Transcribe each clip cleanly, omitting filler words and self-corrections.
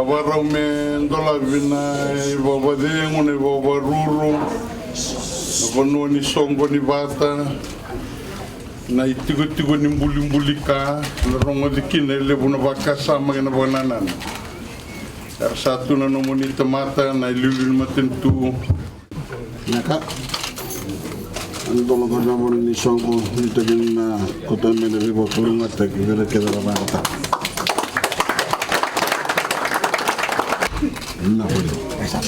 Navarra me dola vina baba dengo ne baba ruru na vanu ni songo ni bata na itigo ni mbuli-mbulika na rongo dikine le buna bakasa magana bananan satu na nomoni tomata na ilulun matentu naka andolo ko ni songo ni tagin na kotame na ribo kulunga tak gele kedara bata na poli esa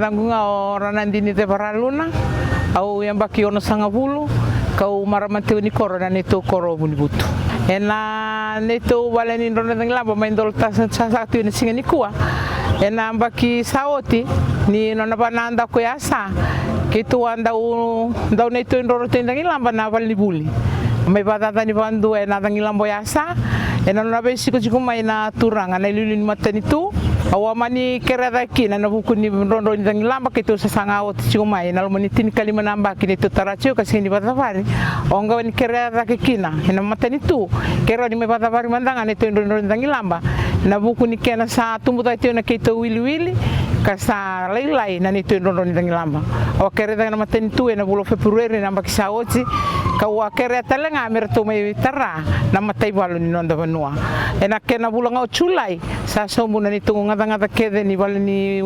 Tangunga orang nandini te paraluna au yang baki ono sangavulu kau maramate ni korona neto koro bunibutu ena neto waleni ndona ngilamba maindol tasa satu ni singa ni kuwa ena baki saoti ni nona bananda ko yasa kitu anda ndau neto ndoro tenda ngilamba na walni buli mai batata ni bandu ena ngilamba yasa ena nona besi ko cikuma ina turanga na lulun matani tu awamani kerada kina na buku ni rondo ni ngilamba kitu sasanga ot ciuma ina almani tin kalima namba kini tu taracio kasini batafari onga ni kerada kina ina matani tu kera ni batafari mandanga ni tu rondo ni ngilamba na buku ni kena sa tumbuta itu na kitu wili kasa lailai na ni tu rondo ni ngilamba o kerada na matani tu na bulo februari namba kisaoti kawa kereta lenga merto mai tara na matai balu ni nonda banua ena kena bulanga o chulai sa sombu na ni tungu ngata kede ni balu ni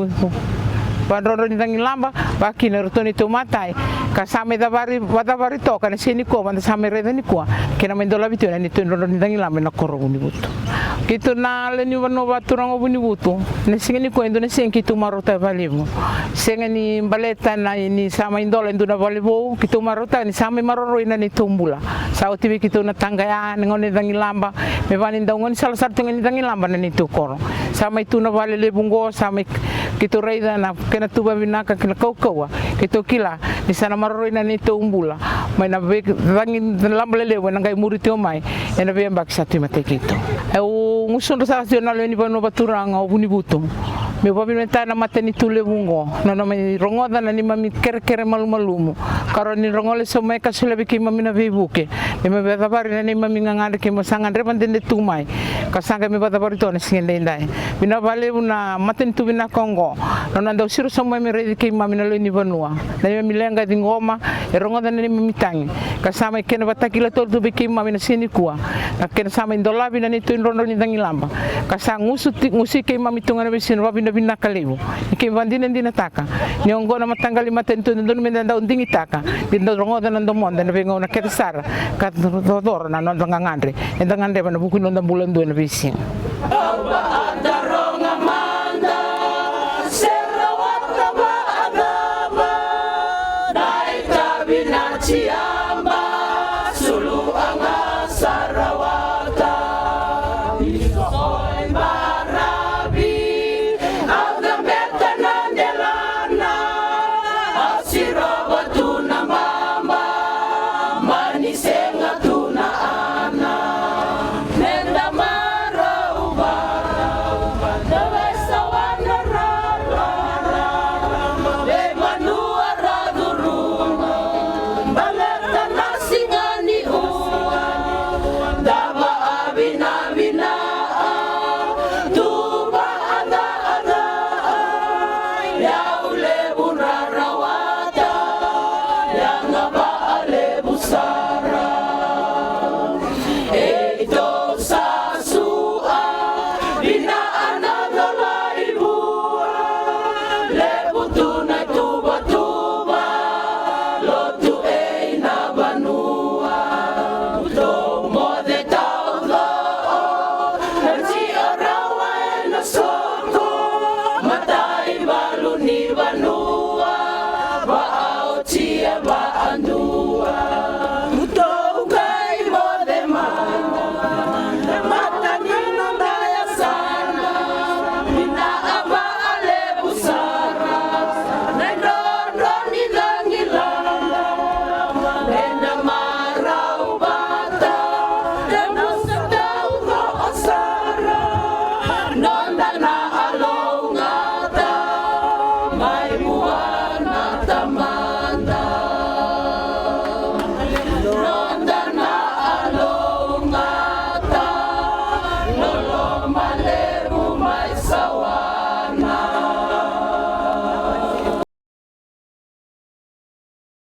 bandoro ni ngilamba baki na rutoni to matai kasame dabari wadabari to kana sini ko banda same rede ni ko kena mendola bitu na ni tundoro ni ngilamba na koro ni butu kitu na le ni wano baturang ni butu na singa ni ko endo na singa kitu marota balibo singa ni baleta na ni sama indola endo na balibo kitu marota ni sama maroro ina ni tumbula sa otibi kitu na tangaya ngone ngilamba me bani ndongon salah satu ngilamba na ni tu koro sama itu na balele bungo sama kitu reida na kena tuba binaka kena kaukawa kitu kila di sana maroro ina ni tumbula mai na bangin lambalele wana ngai muriti omai ena be mbak satu mate kitu au ngusun sa nasional ni bano baturang au bunibutu me babi menta na mate ni tule bungo no me rongoda na ni mami kere malumu karo ni rongole so me ka sule biki mami na bibuke me be tabari na ni mami ngangande ke mosangan repan dende tumai ka sanga me batabari to na singende ndai bina vale una mate ni tubina kongo no nando siru so me re ke mami na le ni banua na ni lenga di ngoma e rongoda na ni mami tangi ka sama kena batakila to tu biki mami na sini kuwa na kena sama indola bina ni tu rondo ni ngilamba ka sang ngusi ke mami tunga na bisin babina bina kalebu ke bandina dina taka ni ongo na matangali matentu ndon menda ndau ndingi taka dindo rongoda na ndomonda na bengo na ketsara ka dodor na non ngangandre endangande bana buku non bulan do na bisin Senga tuna ana, nenda mara ubara. male